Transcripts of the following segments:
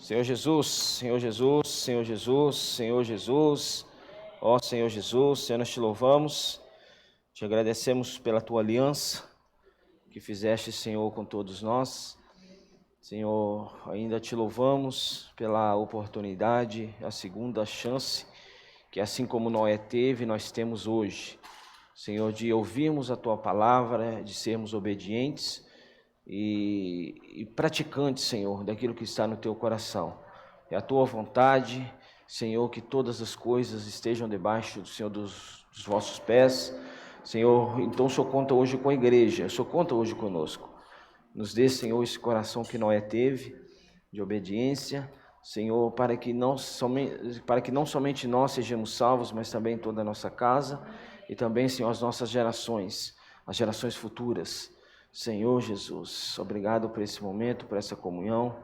Senhor Jesus, Senhor Jesus, Senhor Jesus, Senhor Jesus, ó Senhor Jesus, Senhor, nós te louvamos, te agradecemos pela tua aliança que fizeste, Senhor, com todos nós. Senhor, ainda te louvamos pela oportunidade, a segunda chance, que assim como Noé teve, nós temos hoje. Senhor, de ouvirmos a tua palavra, de sermos obedientes e praticantes, Senhor, daquilo que está no teu coração. É a tua vontade, Senhor, que todas as coisas estejam debaixo do Senhor dos vossos pés. Senhor, então o Senhor conta hoje com a igreja, o Senhor conta hoje conosco. Nos dê, Senhor, esse coração que Noé teve, de obediência, Senhor, para que não somente nós sejamos salvos, mas também toda a nossa casa e também, Senhor, as nossas gerações, as gerações futuras. Senhor Jesus, obrigado por esse momento, por essa comunhão.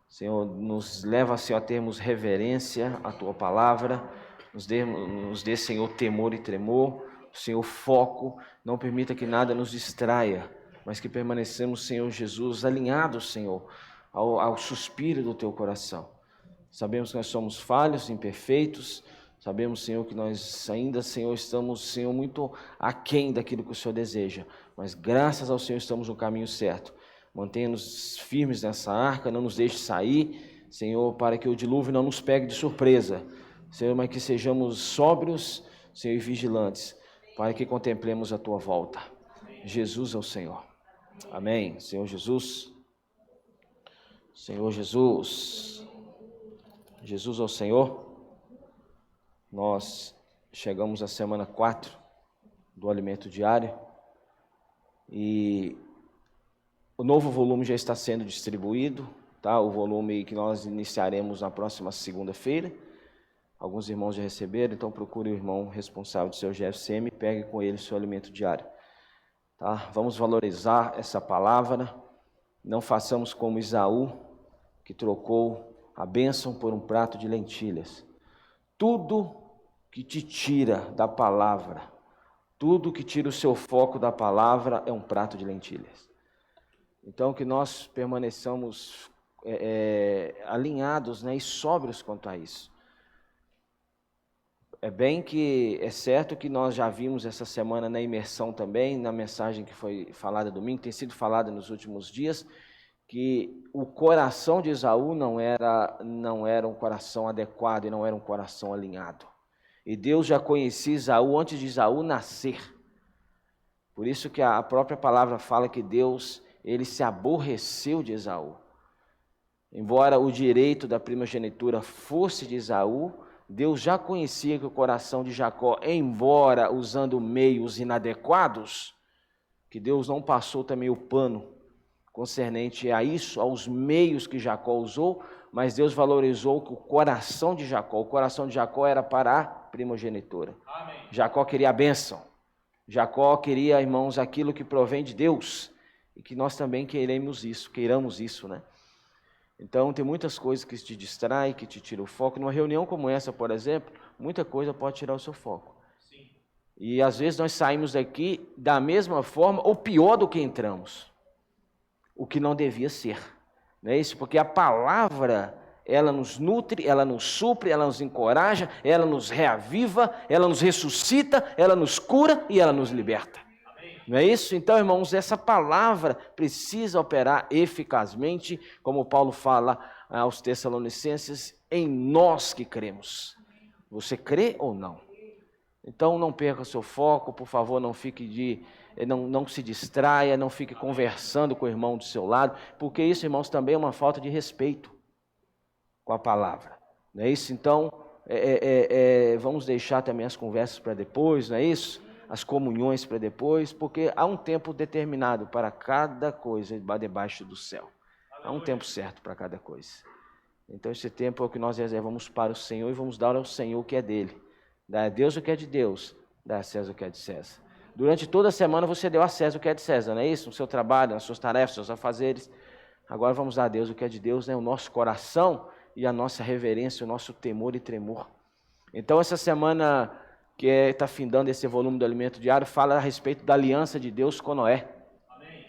Senhor, nos leva, Senhor, a termos reverência à Tua palavra, nos dê, Senhor, temor e tremor, Senhor, foco, não permita que nada nos distraia, mas que permanecemos, Senhor Jesus, alinhados, Senhor, ao suspiro do Teu coração. Sabemos que nós somos falhos, imperfeitos, sabemos, Senhor, que nós ainda, Senhor, estamos, Senhor, muito aquém daquilo que o Senhor deseja, mas graças ao Senhor estamos no caminho certo. Mantenha-nos firmes nessa arca, não nos deixe sair, Senhor, para que o dilúvio não nos pegue de surpresa, Senhor, mas que sejamos sóbrios, Senhor, e vigilantes, para que contemplemos a Tua volta. Jesus é o Senhor. Amém. Senhor Jesus. Senhor Jesus. Jesus é o Senhor. Nós chegamos à semana 4 do alimento diário e o novo volume já está sendo distribuído, tá? O volume que nós iniciaremos na próxima segunda-feira. Alguns irmãos já receberam, então procure o irmão responsável do seu GFCM e pegue com ele o seu alimento diário. Tá? Vamos valorizar essa palavra, não façamos como Esaú, que trocou a bênção por um prato de lentilhas. Tudo que te tira da palavra, tudo que tira o seu foco da palavra é um prato de lentilhas. Então, que nós permaneçamos alinhados, né, e sóbrios quanto a isso. É certo que nós já vimos essa semana na imersão também, na mensagem que foi falada domingo, tem sido falada nos últimos dias, que o coração de Esaú não era um coração adequado e não era um coração alinhado. E Deus já conhecia Esaú antes de Esaú nascer. Por isso que a própria palavra fala que Deus, ele se aborreceu de Esaú. Embora o direito da primogenitura fosse de Esaú, Deus já conhecia que o coração de Jacó, embora usando meios inadequados, que Deus não passou também o pano concernente a isso, aos meios que Jacó usou, mas Deus valorizou que o coração de Jacó era para a primogenitura. Amém. Jacó queria a bênção. Jacó queria, irmãos, aquilo que provém de Deus, e que nós também queiramos isso, né? Então, tem muitas coisas que te distraem, que te tiram o foco. Numa reunião como essa, por exemplo, muita coisa pode tirar o seu foco. Sim. E às vezes nós saímos daqui da mesma forma, ou pior do que entramos. O que não devia ser. Não é isso? Porque a palavra, ela nos nutre, ela nos supre, ela nos encoraja, ela nos reaviva, ela nos ressuscita, ela nos cura e ela nos liberta. Não é isso? Então, irmãos, essa palavra precisa operar eficazmente, como Paulo fala aos Tessalonicenses, em nós que cremos. Você crê ou não? Então, não perca seu foco, por favor, não se distraia, não fique conversando com o irmão do seu lado, porque isso, irmãos, também é uma falta de respeito com a palavra. Não é isso? Então, vamos deixar também as conversas para depois, não é isso? As comunhões para depois, porque há um tempo determinado para cada coisa debaixo do céu. Há um tempo certo para cada coisa. Então esse tempo é o que nós reservamos para o Senhor e vamos dar ao Senhor o que é dele. Dá a Deus o que é de Deus, dá a César o que é de César. Durante toda a semana você deu a César o que é de César, não é isso? No seu trabalho, nas suas tarefas, nos seus afazeres. Agora vamos dar a Deus o que é de Deus, né? O nosso coração e a nossa reverência, o nosso temor e tremor. Então essa semana que está findando esse volume do alimento diário, fala a respeito da aliança de Deus com Noé. Amém.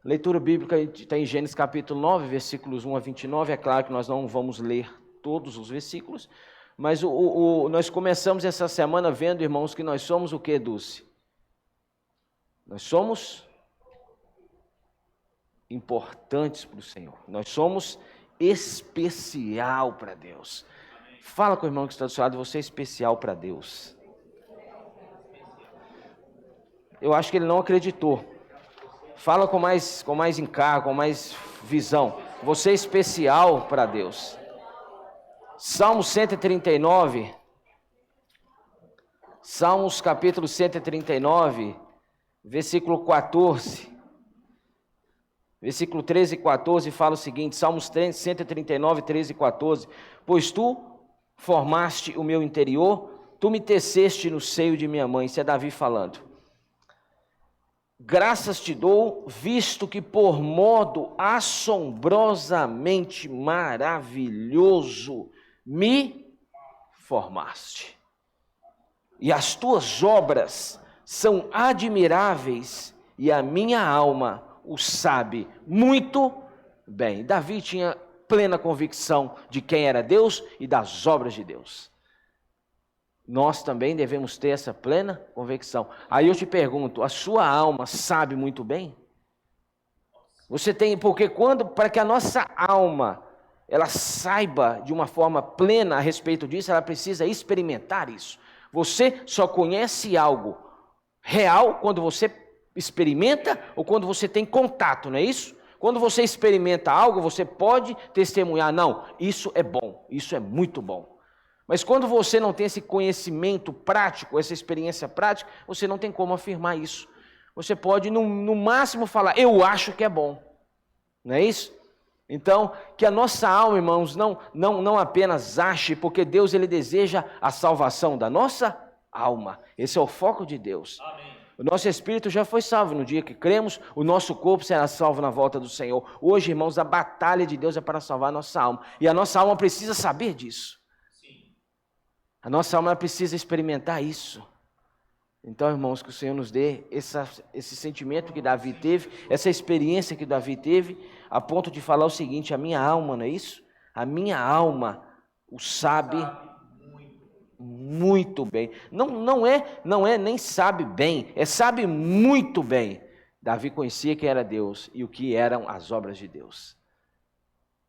Leitura bíblica está em Gênesis capítulo 9, versículos 1 a 29. É claro que nós não vamos ler todos os versículos, mas nós começamos essa semana vendo, irmãos, que nós somos o que, Dulce? Nós somos importantes para o Senhor. Nós somos especial para Deus. Fala com o irmão que está do seu lado, você é especial para Deus. Eu acho que ele não acreditou. Fala com mais encargo, com mais visão. Você é especial para Deus. Salmo 139. Salmos capítulo 139, versículo 14. Versículo 13 e 14 fala o seguinte, Salmos 139, 13 e 14. Pois tu formaste o meu interior, tu me teceste no seio de minha mãe. Isso é Davi falando. Graças te dou, visto que por modo assombrosamente maravilhoso me formaste. E as tuas obras são admiráveis, e a minha alma o sabe muito bem. Davi tinha plena convicção de quem era Deus e das obras de Deus. Nós também devemos ter essa plena convicção. Aí eu te pergunto, a sua alma sabe muito bem? Você tem, porque para que a nossa alma, ela saiba de uma forma plena a respeito disso, ela precisa experimentar isso. Você só conhece algo real quando você experimenta ou quando você tem contato, não é isso? Quando você experimenta algo, você pode testemunhar, não, isso é bom, isso é muito bom. Mas quando você não tem esse conhecimento prático, essa experiência prática, você não tem como afirmar isso. Você pode, no máximo, falar, eu acho que é bom. Não é isso? Então, que a nossa alma, irmãos, não apenas ache, porque Deus ele deseja a salvação da nossa alma. Esse é o foco de Deus. Amém. O nosso espírito já foi salvo no dia que cremos, o nosso corpo será salvo na volta do Senhor. Hoje, irmãos, a batalha de Deus é para salvar a nossa alma. E a nossa alma precisa saber disso. A nossa alma precisa experimentar isso. Então, irmãos, que o Senhor nos dê esse sentimento que Davi teve, essa experiência que Davi teve, a ponto de falar o seguinte, a minha alma, não é isso? A minha alma o sabe muito bem. Não é nem sabe bem, é sabe muito bem. Davi conhecia quem era Deus e o que eram as obras de Deus.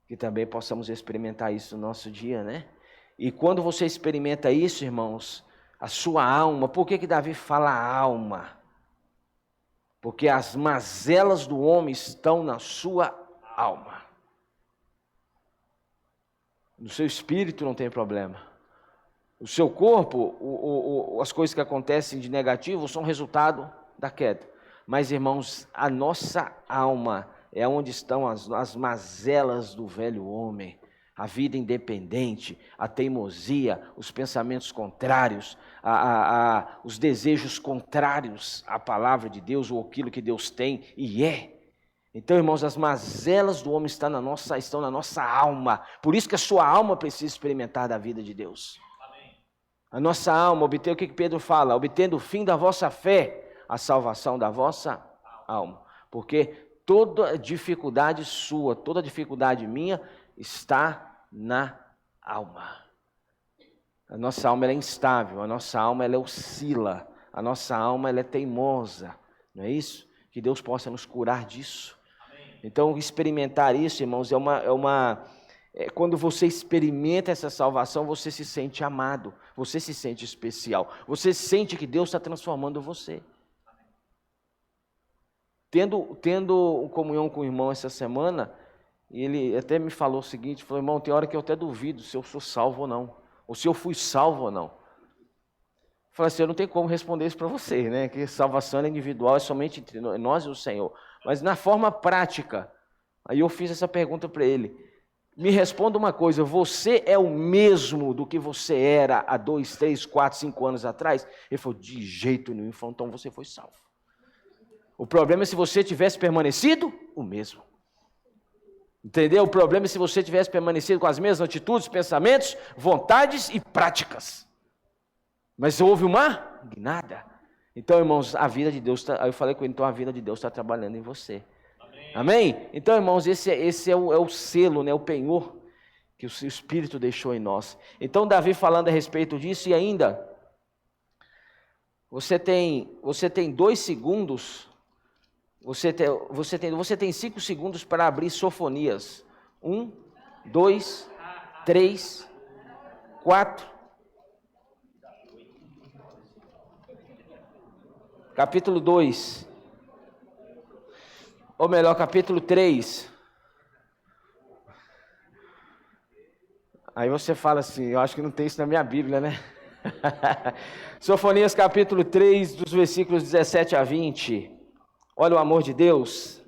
Que também possamos experimentar isso no nosso dia, né? E quando você experimenta isso, irmãos, a sua alma, por que Davi fala alma? Porque as mazelas do homem estão na sua alma. No seu espírito não tem problema. O seu corpo, as coisas que acontecem de negativo são resultado da queda. Mas, irmãos, a nossa alma é onde estão as mazelas do velho homem. A vida independente, a teimosia, os pensamentos contrários, os desejos contrários à palavra de Deus ou aquilo que Deus tem e é. Então, irmãos, as mazelas do homem estão na nossa alma. Por isso que a sua alma precisa experimentar da vida de Deus. Amém. A nossa alma, o que Pedro fala? Obtendo o fim da vossa fé, a salvação da vossa alma. Porque toda dificuldade sua, toda dificuldade minha, está na alma. A nossa alma ela é instável, a nossa alma ela oscila, a nossa alma ela é teimosa, não é isso? Que Deus possa nos curar disso. Amém. Então, experimentar isso, irmãos, quando você experimenta essa salvação, você se sente amado, você se sente especial, você sente que Deus está transformando você. Tendo comunhão com o irmão essa semana, e ele até me falou o seguinte, falou, irmão, tem hora que eu até duvido se eu sou salvo ou não, ou se eu fui salvo ou não. Eu falei assim, eu não tenho como responder isso para você, né? Que salvação é individual, é somente entre nós e o Senhor. Mas na forma prática, aí eu fiz essa pergunta para ele, me responda uma coisa, você é o mesmo do que você era há 2, 3, 4, 5 anos atrás? Ele falou, de jeito nenhum. Ele falou, então você foi salvo. O problema é se você tivesse permanecido o mesmo. Entendeu? O problema é se você tivesse permanecido com as mesmas atitudes, pensamentos, vontades e práticas. Mas houve uma guinada. Então, irmãos, a vida de Deus, aí eu falei com ele, então a vida de Deus está trabalhando em você. Amém. Amém? Então, irmãos, esse é o selo, né, o penhor que o Espírito deixou em nós. Então, Davi falando a respeito disso, e ainda, você tem 2 segundos, você tem 5 segundos para abrir Sofonias. 1, 2, 3, 4. Capítulo 2. Ou melhor, capítulo 3. Aí você fala assim, eu acho que não tem isso na minha Bíblia, né? Sofonias capítulo 3, dos versículos 17 a 20. Olha o amor de Deus.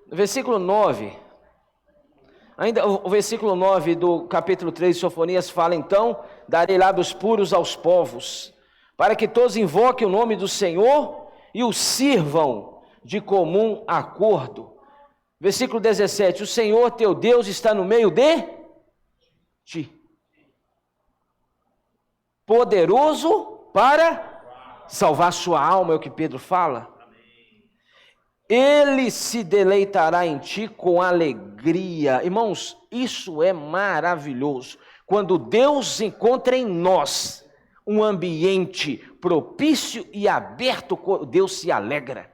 No versículo 9, ainda o versículo 9 do capítulo 3 de Sofonias fala, então, darei lábios puros aos povos, para que todos invoquem o nome do Senhor e o sirvam de comum acordo. Versículo 17, o Senhor teu Deus está no meio de ti, poderoso para salvar sua alma, é o que Pedro fala. Ele se deleitará em ti com alegria. Irmãos, isso é maravilhoso. Quando Deus encontra em nós um ambiente propício e aberto, Deus se alegra.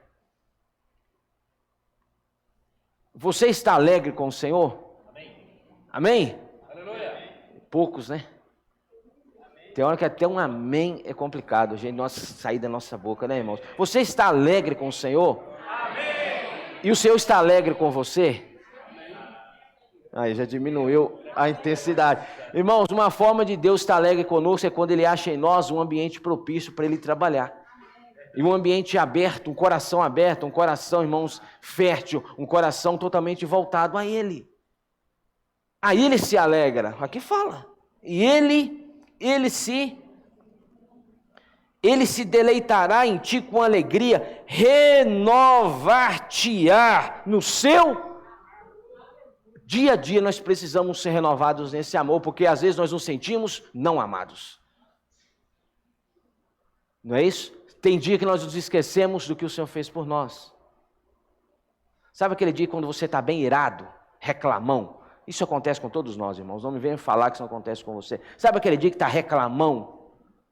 Você está alegre com o Senhor? Amém? Amém? Aleluia. Poucos, né? Tem hora que até um amém é complicado, gente, sair da nossa boca, né, irmãos? Você está alegre com o Senhor? Amém. E o Senhor está alegre com você? Aí já diminuiu a intensidade. Irmãos, uma forma de Deus estar alegre conosco é quando Ele acha em nós um ambiente propício para Ele trabalhar. E um ambiente aberto, um coração, irmãos, fértil, um coração totalmente voltado a Ele. Aí Ele se alegra, aqui fala. E Ele se deleitará em ti com alegria, renovar-te-á no seu dia a dia. Nós precisamos ser renovados nesse amor, porque às vezes nós nos sentimos não amados. Não é isso? Tem dia que nós nos esquecemos do que o Senhor fez por nós. Sabe aquele dia quando você está bem irado, reclamão? Isso acontece com todos nós, irmãos. Não me venham falar que isso não acontece com você. Sabe aquele dia que está reclamão,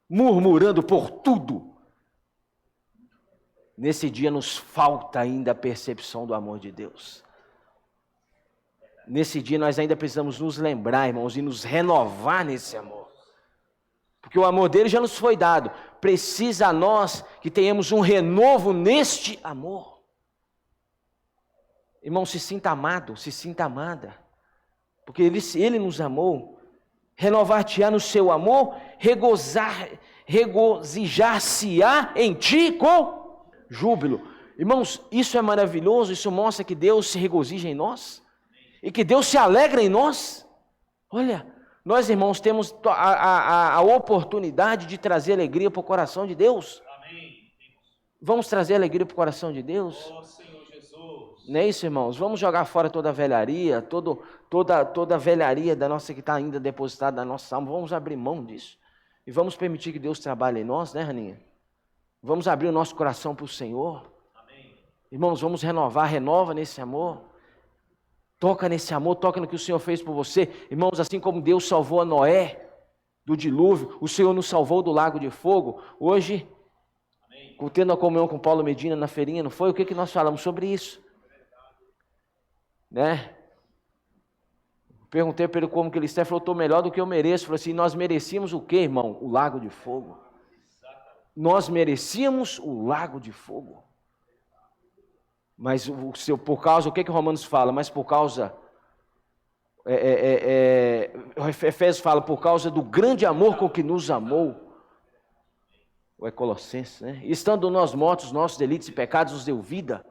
murmurando por tudo? Nesse dia nos falta ainda a percepção do amor de Deus. Nesse dia nós ainda precisamos nos lembrar, irmãos, e nos renovar nesse amor. Porque o amor dele já nos foi dado. Precisa a nós que tenhamos um renovo neste amor. Irmão, se sinta amado, se sinta amada. Porque ele nos amou. Renovar-te-á no seu amor, regozijar-se-á em ti com júbilo. Irmãos, isso é maravilhoso, isso mostra que Deus se regozija em nós. E que Deus se alegra em nós. Olha, nós, irmãos, temos a oportunidade de trazer alegria para o coração de Deus. Amém. Vamos trazer alegria para o coração de Deus? Oh, Senhor Jesus. Não é isso, irmãos? Vamos jogar fora toda a velharia, toda a velharia da nossa que está ainda depositada na nossa alma. Vamos abrir mão disso. E vamos permitir que Deus trabalhe em nós, né, Raninha? Vamos abrir o nosso coração para o Senhor. Amém. Irmãos, vamos renova nesse amor. Toca nesse amor, toca no que o Senhor fez por você. Irmãos, assim como Deus salvou a Noé do dilúvio, o Senhor nos salvou do lago de fogo. Hoje, tendo a comunhão com Paulo Medina na feirinha, não foi? O que nós falamos sobre isso? Né? Perguntei para ele como que ele está, ele falou, estou melhor do que eu mereço. Falou assim, nós merecíamos o quê, irmão? O lago de fogo. Nós merecíamos o lago de fogo. Mas por causa, o que Romanos fala? Mas por causa, Efésios fala, por causa do grande amor com que nos amou, ou é Colossenses, né? E estando nós mortos, nossos delitos e pecados nos deu vida.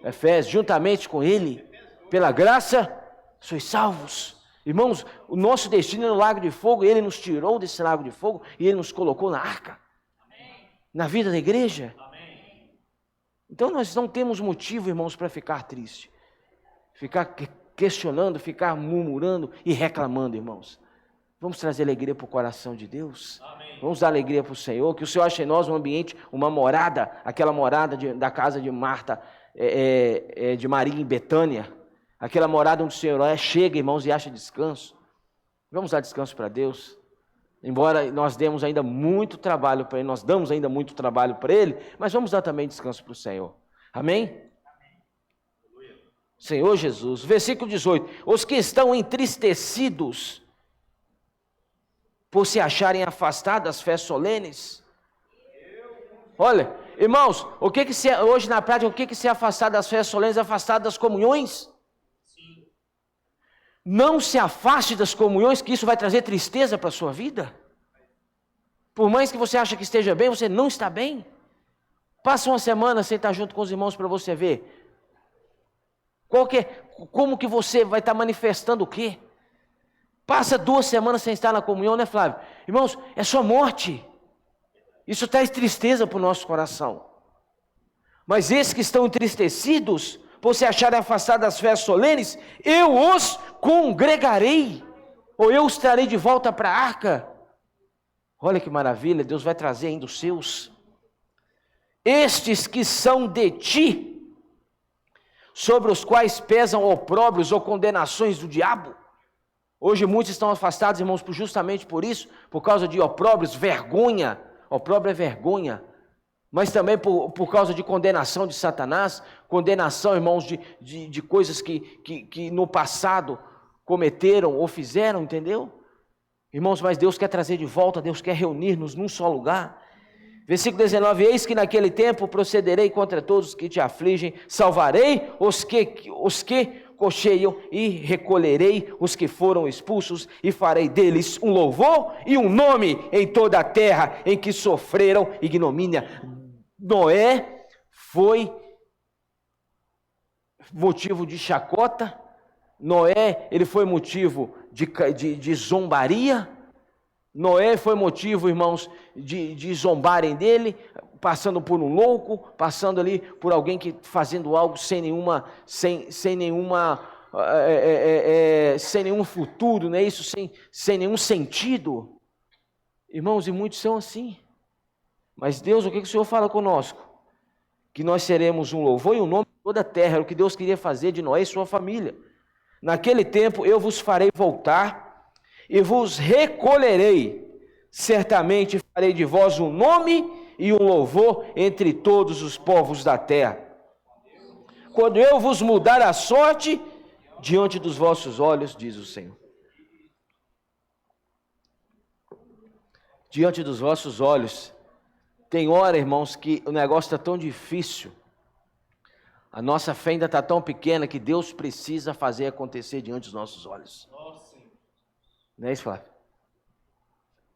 Efésios, juntamente com Ele, pela graça, sois salvos. Irmãos, o nosso destino é no lago de fogo, Ele nos tirou desse lago de fogo e Ele nos colocou na arca, na vida da igreja. Então nós não temos motivo, irmãos, para ficar triste, ficar questionando, ficar murmurando e reclamando, irmãos. Vamos trazer alegria para o coração de Deus. Amém. Vamos dar alegria para o Senhor, que o Senhor ache em nós um ambiente, uma morada, aquela morada da casa de Marta, de Maria em Betânia, aquela morada onde o Senhor chega, irmãos, e acha descanso. Vamos dar descanso para Deus. Embora nós demos ainda muito trabalho para Ele, nós damos ainda muito trabalho para Ele, mas vamos dar também descanso para o Senhor. Amém? Senhor Jesus. Versículo 18. Os que estão entristecidos por se acharem afastados das festas solenes. Olha, irmãos, hoje na prática, o que se é afastado das festas solenes? Afastado das comunhões? Sim. Não se afaste das comunhões, que isso vai trazer tristeza para a sua vida. Por mais que você ache que esteja bem, você não está bem. Passa uma semana sem estar junto com os irmãos para você ver. Como que você vai estar manifestando o quê? Passa 2 semanas sem estar na comunhão, né, Flávio? Irmãos, é só morte. Isso traz tristeza para o nosso coração. Mas esses que estão entristecidos, por se acharem afastados das festas solenes, eu os congregarei, ou eu os trarei de volta para a arca. Olha que maravilha, Deus vai trazer ainda os seus. Estes que são de ti, sobre os quais pesam opróbrios ou condenações do diabo. Hoje muitos estão afastados, irmãos, justamente por isso, por causa de opróbrios, vergonha. Opróbrio é vergonha. Mas também por causa de condenação de Satanás, condenação, irmãos, de coisas que no passado cometeram ou fizeram, entendeu? Irmãos, mas Deus quer trazer de volta, Deus quer reunir-nos num só lugar. Versículo 19, eis que naquele tempo procederei contra todos os que te afligem, salvarei os que cocheiam e recolherei os que foram expulsos e farei deles um louvor e um nome em toda a terra em que sofreram ignomínia. Noé foi motivo de chacota, Noé ele foi motivo de zombaria, Noé foi motivo, irmãos, de zombarem dele, passando por um louco, passando ali por alguém que fazendo algo sem nenhum futuro, não é isso? Sem nenhum sentido. Irmãos, e muitos são assim. Mas Deus, o que o Senhor fala conosco? Que nós seremos um louvor e um nome em toda a terra, era o que Deus queria fazer de Noé e sua família. Naquele tempo eu vos farei voltar e vos recolherei, certamente farei de vós um nome e um louvor entre todos os povos da terra. Quando eu vos mudar a sorte diante dos vossos olhos, diz o Senhor. Diante dos vossos olhos. Tem hora, irmãos, que o negócio está tão difícil, a nossa fé ainda está tão pequena que Deus precisa fazer acontecer diante dos nossos olhos. Não é isso, Flávio?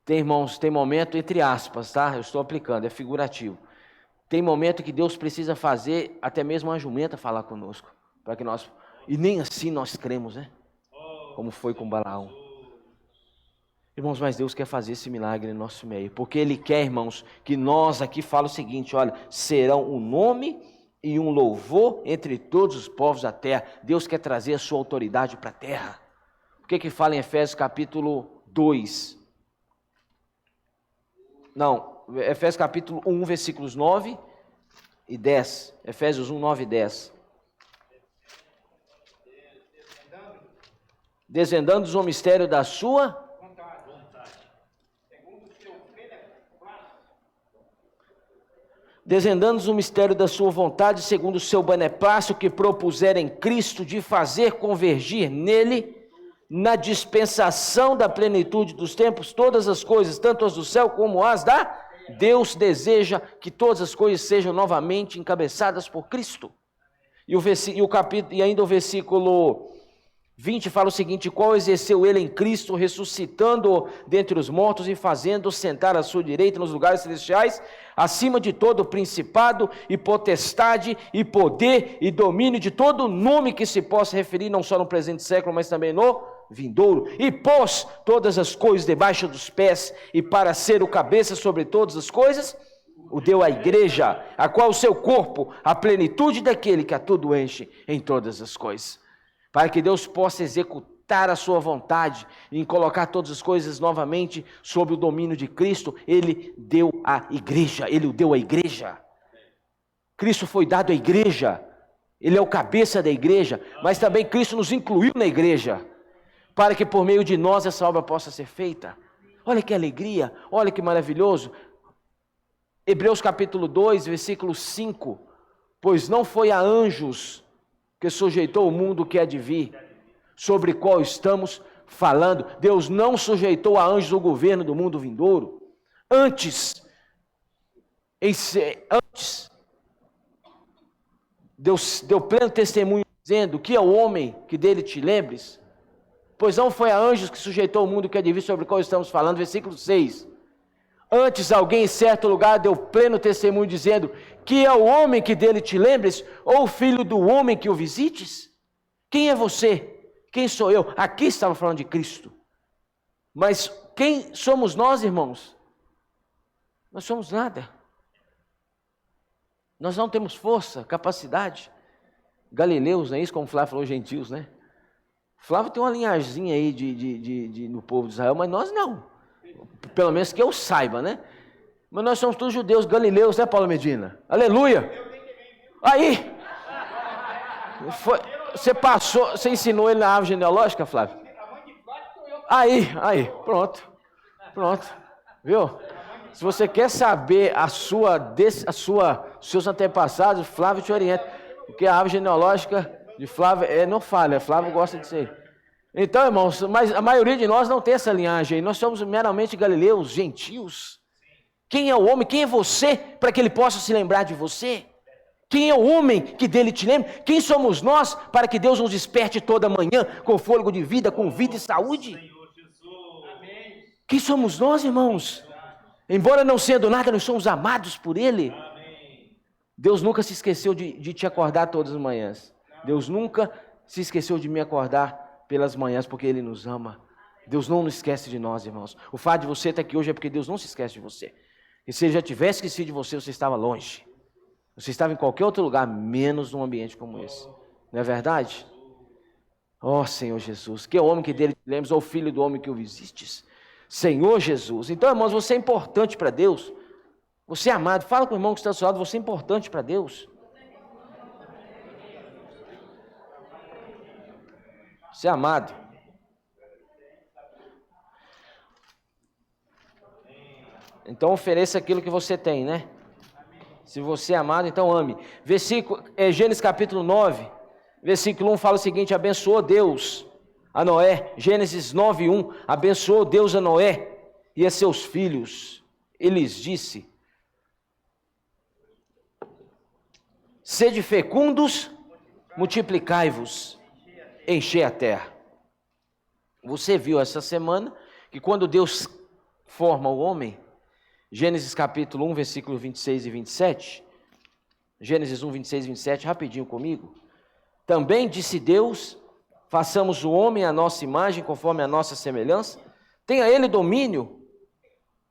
Tem, irmãos, tem momento, entre aspas, tá? Eu estou aplicando, é figurativo. Tem momento que Deus precisa fazer até mesmo uma jumenta falar conosco, para que nós, e nem assim nós cremos, né? Como foi com Balaão. Irmãos, mas Deus quer fazer esse milagre no nosso meio, porque Ele quer, irmãos, que nós aqui fala o seguinte, olha, serão um nome e um louvor entre todos os povos da terra. Deus quer trazer a sua autoridade para a terra. O que fala em Efésios capítulo 2? Não, Efésios capítulo 1, versículos 9 e 10. Efésios 1, 9 e 10. Desvendando-os o mistério da sua desvendando-nos o mistério da sua vontade, segundo o seu beneplácito que propuser em Cristo, de fazer convergir nele, na dispensação da plenitude dos tempos, todas as coisas, tanto as do céu como as da Deus deseja que todas as coisas sejam novamente encabeçadas por Cristo. E ainda o versículo 20 fala o seguinte: qual exerceu ele em Cristo, ressuscitando-o dentre os mortos e fazendo-o sentar à sua direita nos lugares celestiais, acima de todo principado e potestade e poder e domínio, de todo nome que se possa referir, não só no presente século, mas também no vindouro, e pôs todas as coisas debaixo dos pés, e para ser o cabeça sobre todas as coisas, o deu à igreja, a qual o seu corpo, a plenitude daquele que a tudo enche em todas as coisas. Para que Deus possa sujeitar a sua vontade, em colocar todas as coisas novamente sob o domínio de Cristo, Ele deu a igreja, Ele o deu à igreja. Cristo foi dado à igreja, Ele é o cabeça da igreja, mas também Cristo nos incluiu na igreja, para que por meio de nós essa obra possa ser feita. Olha que alegria, olha que maravilhoso. Hebreus capítulo 2, versículo 5. Pois não foi a anjos que sujeitou o mundo que há de vir, sobre o qual estamos falando. Deus não sujeitou a anjos o governo do mundo vindouro. Antes, Deus deu pleno testemunho, dizendo: que é o homem que dele te lembres? Pois não foi a anjos que sujeitou o mundo que há de vir, sobre o qual estamos falando. Versículo 6. Antes alguém em certo lugar deu pleno testemunho, dizendo: que é o homem que dele te lembres, ou o filho do homem que o visites? Quem é você? Quem sou eu? Aqui estava falando de Cristo. Mas quem somos nós, irmãos? Nós somos nada. Nós não temos força, capacidade. Galileus, não é isso? Como o Flávio falou, gentios, né? Flávio tem uma linhazinha aí no povo de Israel, mas nós não. Pelo menos que eu saiba, né? Mas nós somos todos judeus, galileus, né, Paulo Medina? Aleluia! Aí! Você ensinou ele na árvore genealógica, Flávio? Aí, pronto. Viu? Se você quer saber seus antepassados, Flávio te orienta. Porque a árvore genealógica de Flávio não falha, Flávio gosta disso aí. Então, irmãos, mas a maioria de nós não tem essa linhagem, nós somos meramente galileus, gentios. Quem é o homem? Quem é você para que ele possa se lembrar de você? Quem é o homem que dele te lembra? Quem somos nós para que Deus nos desperte toda manhã com fôlego de vida, com vida e saúde? Quem somos nós, irmãos? Embora não sendo nada, nós somos amados por Ele. Deus nunca se esqueceu de te acordar todas as manhãs. Deus nunca se esqueceu de me acordar pelas manhãs, porque Ele nos ama. Deus não nos esquece de nós, irmãos. O fato de você estar aqui hoje é porque Deus não se esquece de você. E se Ele já tivesse esquecido de você, você estava longe. Você estava em qualquer outro lugar, menos num ambiente como esse. Não é verdade? Ó Senhor Jesus, que é o homem que dele te lembres, ou o filho do homem que o visistes? Senhor Jesus. Então, irmãos, você é importante para Deus. Você é amado. Fala com o irmão que está do seu lado, você é importante para Deus. Você é amado. Então ofereça aquilo que você tem, né? Se você é amado, então ame. Gênesis capítulo 9, versículo 1 fala o seguinte: abençoou Deus a Noé. Gênesis 9, 1, abençoou Deus a Noé e a seus filhos. Ele lhes disse: sede fecundos, multiplicai-vos, enchei a terra. Você viu essa semana que quando Deus forma o homem, Gênesis capítulo 1, versículo 26 e 27, Gênesis 1, 26 e 27, rapidinho comigo. Também disse Deus: façamos o homem à nossa imagem, conforme a nossa semelhança, tenha ele domínio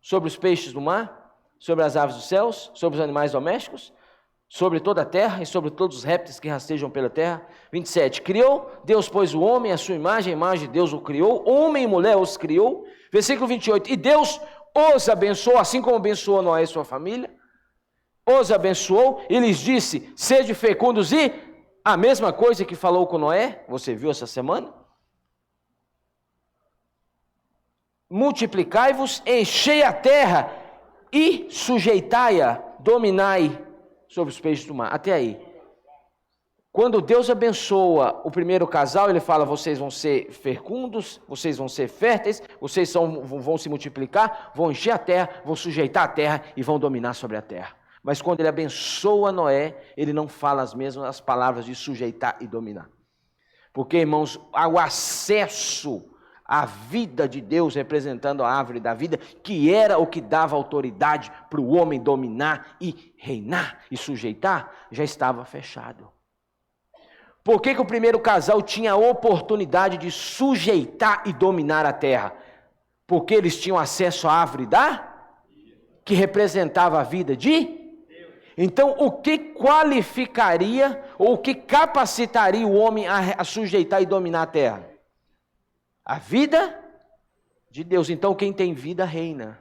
sobre os peixes do mar, sobre as aves dos céus, sobre os animais domésticos, sobre toda a terra e sobre todos os répteis que rastejam pela terra. 27, criou Deus, pois, o homem à sua imagem, a imagem de Deus o criou, homem e mulher os criou. Versículo 28, e Deus os abençoou, assim como abençoou Noé e sua família, os abençoou e lhes disse: sede fecundos, e a mesma coisa que falou com Noé, você viu essa semana? Multiplicai-vos, enchei a terra e sujeitai-a, dominai sobre os peixes do mar. Até aí. Quando Deus abençoa o primeiro casal, Ele fala: vocês vão ser fecundos, vocês vão ser férteis, vocês vão se multiplicar, vão encher a terra, vão sujeitar a terra e vão dominar sobre a terra. Mas quando Ele abençoa Noé, Ele não fala as mesmas palavras de sujeitar e dominar. Porque, irmãos, o acesso à vida de Deus, representando a árvore da vida, que era o que dava autoridade para o homem dominar e reinar e sujeitar, já estava fechado. Por que o primeiro casal tinha a oportunidade de sujeitar e dominar a terra? Porque eles tinham acesso à árvore que representava a vida de... Então, o que qualificaria ou o que capacitaria o homem a sujeitar e dominar a terra? A vida de Deus. Então quem tem vida reina.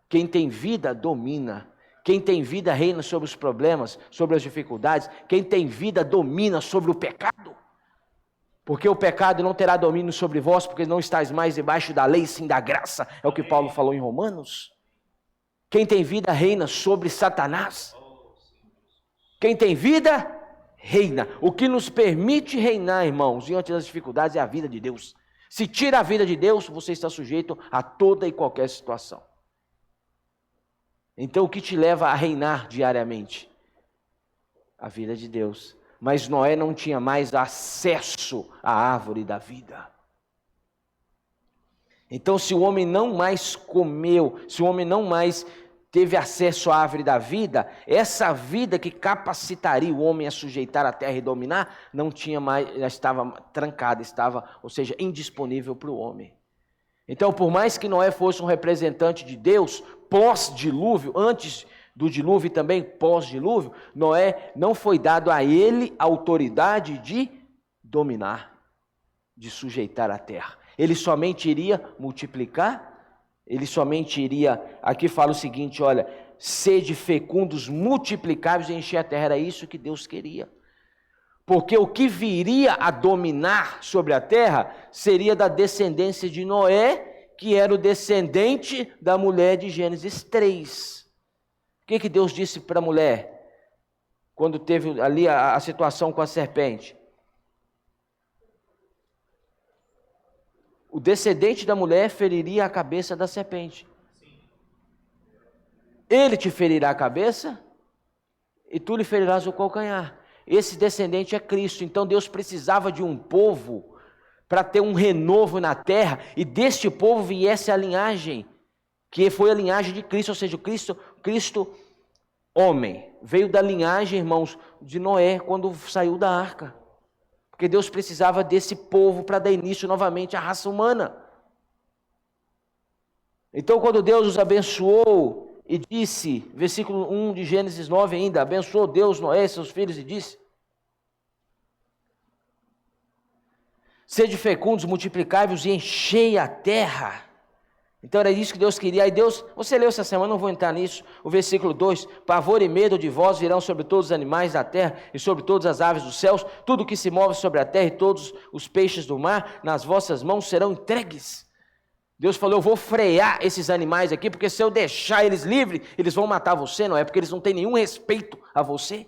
Quem tem vida domina. Quem tem vida reina sobre os problemas, sobre as dificuldades. Quem tem vida domina sobre o pecado. Porque o pecado não terá domínio sobre vós, porque não estáis mais debaixo da lei, sim da graça. É o que Paulo falou em Romanos. Quem tem vida reina sobre Satanás. Quem tem vida, reina. O que nos permite reinar, irmãos, diante das dificuldades é a vida de Deus. Se tira a vida de Deus, você está sujeito a toda e qualquer situação. Então, o que te leva a reinar diariamente? A vida de Deus. Mas Noé não tinha mais acesso à árvore da vida. Então, se o homem não mais comeu, se o homem não mais teve acesso à árvore da vida, essa vida que capacitaria o homem a sujeitar a terra e dominar, não tinha mais, já estava trancada, estava, ou seja, indisponível para o homem. Então, por mais que Noé fosse um representante de Deus, pós-dilúvio, antes do dilúvio e também pós-dilúvio, Noé não foi dado a ele a autoridade de dominar, de sujeitar a terra. Ele somente iria multiplicar, ele somente iria, aqui fala o seguinte, olha, sede fecundos, multiplicáveis e encher a terra, era isso que Deus queria. Porque o que viria a dominar sobre a terra seria da descendência de Noé, que era o descendente da mulher de Gênesis 3. O que Deus disse para a mulher, quando teve ali a situação com a serpente? O descendente da mulher feriria a cabeça da serpente. Ele te ferirá a cabeça e tu lhe ferirás o calcanhar. Esse descendente é Cristo. Então Deus precisava de um povo para ter um renovo na terra e deste povo viesse a linhagem, que foi a linhagem de Cristo, ou seja, Cristo homem. Veio da linhagem, irmãos, de Noé quando saiu da arca. Porque Deus precisava desse povo para dar início novamente à raça humana. Então, quando Deus os abençoou e disse, versículo 1 de Gênesis 9 ainda, abençoou Deus Noé e seus filhos e disse, sede fecundos, multiplicai-vos e enchei a terra. Então era isso que Deus queria. Aí Deus, você leu essa semana, não vou entrar nisso, o versículo 2, pavor e medo de vós virão sobre todos os animais da terra e sobre todas as aves dos céus, tudo que se move sobre a terra e todos os peixes do mar, nas vossas mãos serão entregues. Deus falou, eu vou frear esses animais aqui, porque se eu deixar eles livres, eles vão matar você, não é? Porque eles não têm nenhum respeito a você.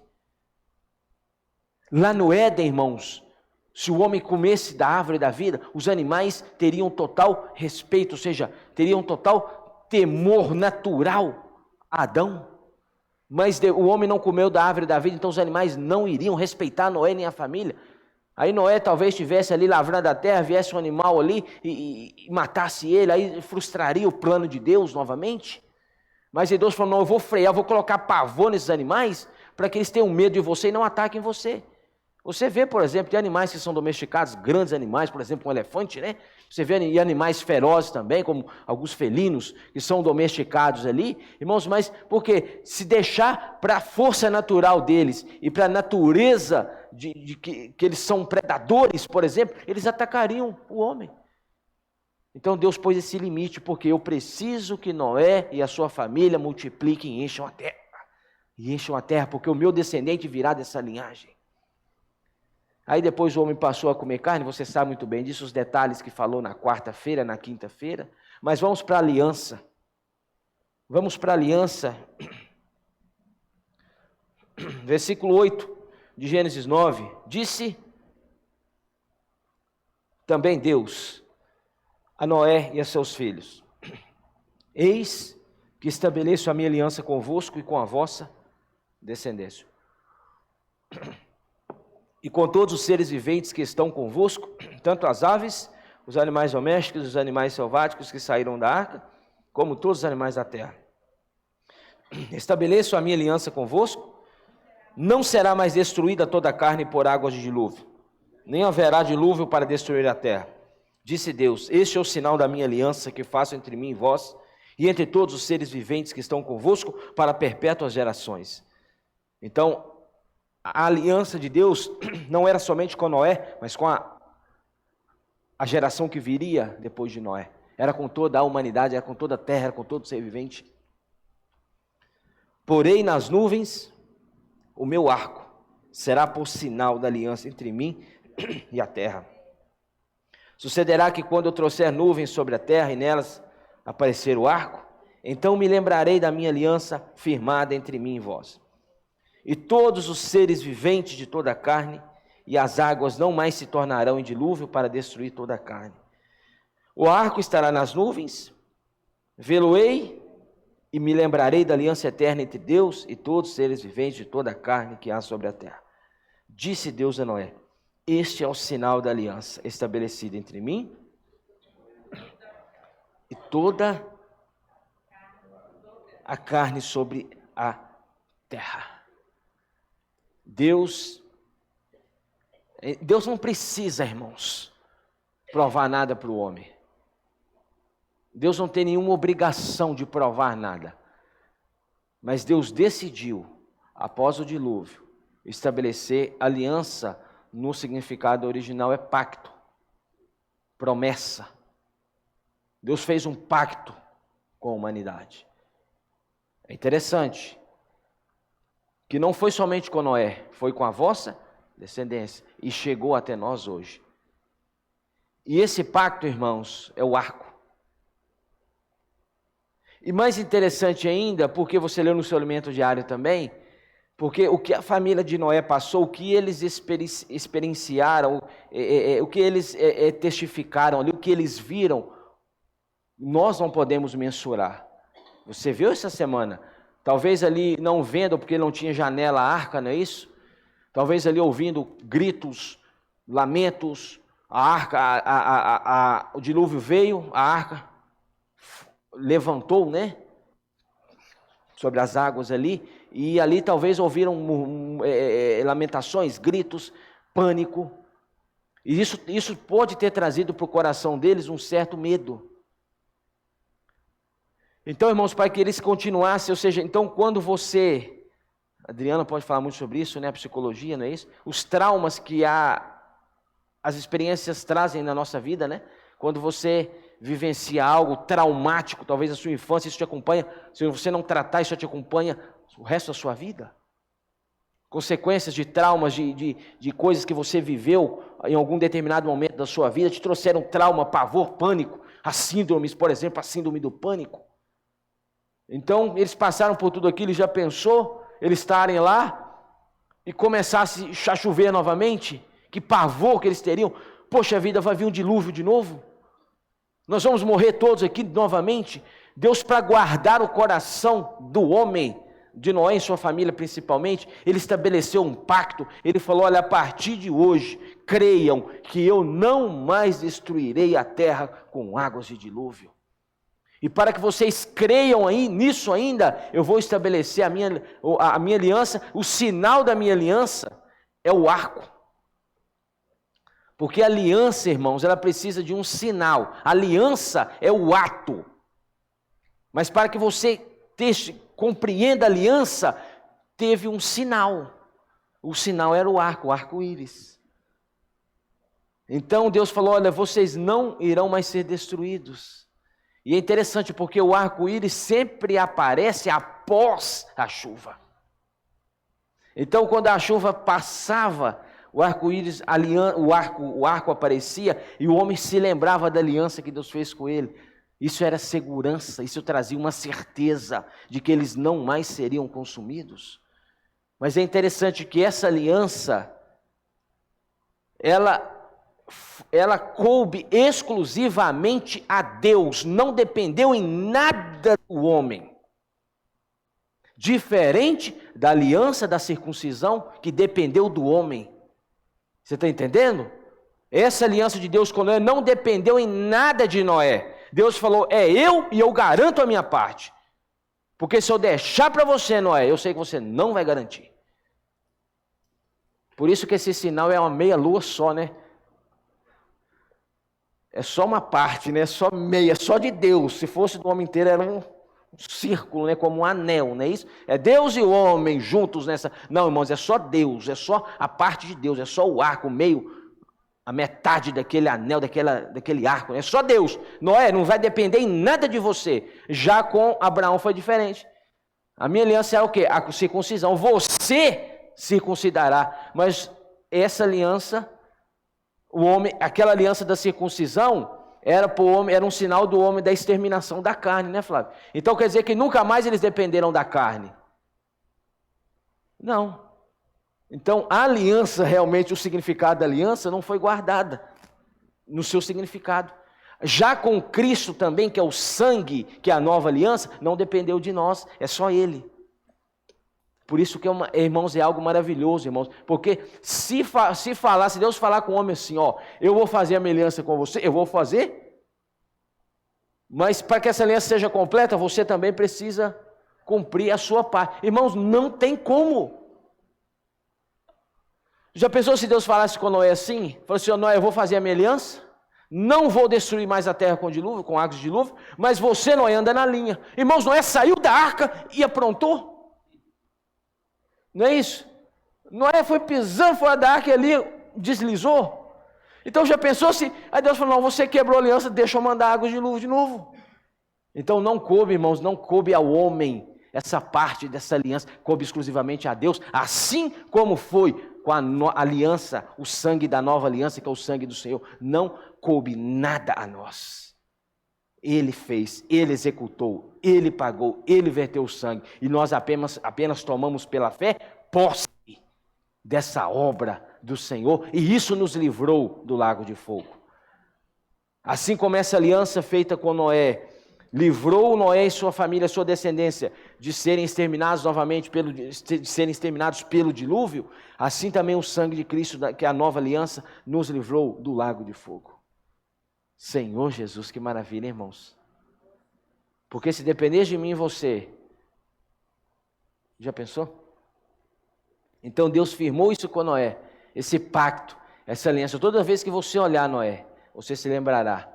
Lá no Éden, irmãos, se o homem comesse da árvore da vida, os animais teriam total respeito, ou seja, teriam total temor natural a Adão. Mas o homem não comeu da árvore da vida, então os animais não iriam respeitar Noé nem a família. Aí Noé talvez estivesse ali lavrando a terra, viesse um animal ali e matasse ele, aí frustraria o plano de Deus novamente. Mas Deus falou, não, eu vou frear, eu vou colocar pavor nesses animais, para que eles tenham medo de você e não ataquem você. Você vê, por exemplo, tem animais que são domesticados, grandes animais, por exemplo, um elefante, né? Você vê animais ferozes também, como alguns felinos, que são domesticados ali. Irmãos, mas porque se deixar para a força natural deles e para a natureza que eles são predadores, por exemplo, eles atacariam o homem. Então Deus pôs esse limite, porque eu preciso que Noé e a sua família multipliquem e encham a terra. E encham a terra, porque o meu descendente virá dessa linhagem. Aí depois o homem passou a comer carne, você sabe muito bem disso, os detalhes que falou na quarta-feira, na quinta-feira. Mas vamos para a aliança. Vamos para a aliança. Versículo 8 de Gênesis 9. Disse também Deus a Noé e a seus filhos: eis que estabeleço a minha aliança convosco e com a vossa descendência. E com todos os seres viventes que estão convosco, tanto as aves, os animais domésticos, os animais selváticos que saíram da arca, como todos os animais da terra. Estabeleço a minha aliança convosco, não será mais destruída toda a carne por águas de dilúvio, nem haverá dilúvio para destruir a terra. Disse Deus, este é o sinal da minha aliança que faço entre mim e vós, e entre todos os seres viventes que estão convosco, para perpétuas gerações. Então, a aliança de Deus não era somente com Noé, mas com a a geração que viria depois de Noé. Era com toda a humanidade, era com toda a terra, era com todo ser vivente. Porei nas nuvens o meu arco, será por sinal da aliança entre mim e a terra. Sucederá que quando eu trouxer nuvens sobre a terra e nelas aparecer o arco, então me lembrarei da minha aliança firmada entre mim e vós. E todos os seres viventes de toda a carne, e as águas não mais se tornarão em dilúvio para destruir toda a carne. O arco estará nas nuvens, vê-lo-ei e me lembrarei da aliança eterna entre Deus e todos os seres viventes de toda a carne que há sobre a terra. Disse Deus a Noé: este é o sinal da aliança estabelecida entre mim e toda a carne sobre a terra. Deus não precisa, irmãos, provar nada para o homem. Deus não tem nenhuma obrigação de provar nada. Mas Deus decidiu, após o dilúvio, estabelecer aliança. No significado original é pacto, promessa. Deus fez um pacto com a humanidade. É interessante que não foi somente com Noé, foi com a vossa descendência e chegou até nós hoje. E esse pacto, irmãos, é o arco. E mais interessante ainda, porque você leu no seu alimento diário também, porque o que a família de Noé passou, o que eles experienciaram, o que eles testificaram ali, o que eles viram, nós não podemos mensurar. Você viu essa semana? Talvez ali não vendo, porque não tinha janela a arca, não é isso? Talvez ali ouvindo gritos, lamentos, a arca, o dilúvio veio, a arca levantou, né? Sobre as águas ali, e ali talvez ouviram lamentações, gritos, pânico. E isso pode ter trazido para o coração deles um certo medo. Então, irmãos, para que eles continuassem, ou seja, então quando você, Adriana pode falar muito sobre isso, né, a psicologia, não é isso? Os traumas que as experiências trazem na nossa vida, né? Quando você vivencia algo traumático, talvez na sua infância, isso te acompanha, se você não tratar, isso te acompanha o resto da sua vida. Consequências de traumas, de coisas que você viveu em algum determinado momento da sua vida, te trouxeram trauma, pavor, pânico, as síndromes, por exemplo, a síndrome do pânico. Então, eles passaram por tudo aquilo e já pensou, eles estarem lá e começasse a chover novamente, que pavor que eles teriam. Poxa vida, vai vir um dilúvio de novo? Nós vamos morrer todos aqui novamente? Deus, para guardar o coração do homem, de Noé e sua família principalmente, ele estabeleceu um pacto. Ele falou: olha, a partir de hoje, creiam que eu não mais destruirei a terra com águas de dilúvio. E para que vocês creiam aí, nisso ainda, eu vou estabelecer a minha aliança. O sinal da minha aliança é o arco. Porque a aliança, irmãos, ela precisa de um sinal. A aliança é o ato. Mas para que você compreenda a aliança, teve um sinal. O sinal era o arco-íris. Então Deus falou: olha, vocês não irão mais ser destruídos. E é interessante porque o arco-íris sempre aparece após a chuva. Então quando a chuva passava, o arco-íris, o arco aparecia e o homem se lembrava da aliança que Deus fez com ele. Isso era segurança, isso trazia uma certeza de que eles não mais seriam consumidos. Mas é interessante que essa aliança, ela coube exclusivamente a Deus, não dependeu em nada do homem. Diferente da aliança da circuncisão, que dependeu do homem. Você está entendendo? Essa aliança de Deus com Noé não dependeu em nada de Noé. Deus falou: é eu e eu garanto a minha parte. Porque se eu deixar para você, Noé, eu sei que você não vai garantir. Por isso que esse sinal é uma meia lua só, né? É só uma parte, né? É só meia, é só de Deus. Se fosse do homem inteiro, era um círculo, né? Como um anel, não é isso? É Deus e o homem juntos nessa. Não, irmãos, é só Deus, é só a parte de Deus, é só o arco, o meio. a metade daquele anel, daquele arco. É só Deus. Noé não vai depender em nada de você. Já com Abraão foi diferente. A minha aliança é o quê? A circuncisão. Você circuncidará. Mas essa aliança, aquela aliança da circuncisão, era para o homem, era um sinal do homem da exterminação da carne, né, Flávio? Então quer dizer que nunca mais eles dependeram da carne. Não. Então, a aliança, realmente, o significado da aliança não foi guardada no seu significado. Já com Cristo também, que é o sangue, que é a nova aliança, não dependeu de nós, é só Ele. Por isso que, irmãos, é algo maravilhoso, irmãos. Porque se Deus falar com o homem assim, ó, eu vou fazer a minha aliança com você, eu vou fazer. Mas para que essa aliança seja completa, você também precisa cumprir a sua parte. Irmãos, não tem como. Já pensou se Deus falasse com Noé assim? Falou assim, Noé, eu vou fazer a minha aliança, não vou destruir mais a terra com dilúvio, com águas de dilúvio, mas você, Noé, anda na linha. Irmãos, Noé saiu da arca e aprontou. Não é isso? Noé foi pisando fora da arca e ali deslizou. Então já pensou se... Aí Deus falou, não, você quebrou a aliança, deixa eu mandar águas de dilúvio de novo. Então não coube, irmãos, não coube ao homem essa parte dessa aliança, coube exclusivamente a Deus, assim como foi com a aliança, o sangue da nova aliança, que é o sangue do Senhor, não coube nada a nós. Ele fez, Ele executou, Ele pagou, Ele verteu o sangue, e nós apenas tomamos pela fé posse dessa obra do Senhor, e isso nos livrou do lago de fogo. Assim como essa aliança feita com Noé, livrou Noé e sua família, sua descendência, de serem exterminados novamente, de serem exterminados pelo dilúvio, assim também o sangue de Cristo, que é a nova aliança, nos livrou do lago de fogo. Senhor Jesus, que maravilha, irmãos. Porque se depender de mim e você, já pensou? Então Deus firmou isso com Noé, esse pacto, essa aliança. Toda vez que você olhar Noé, você se lembrará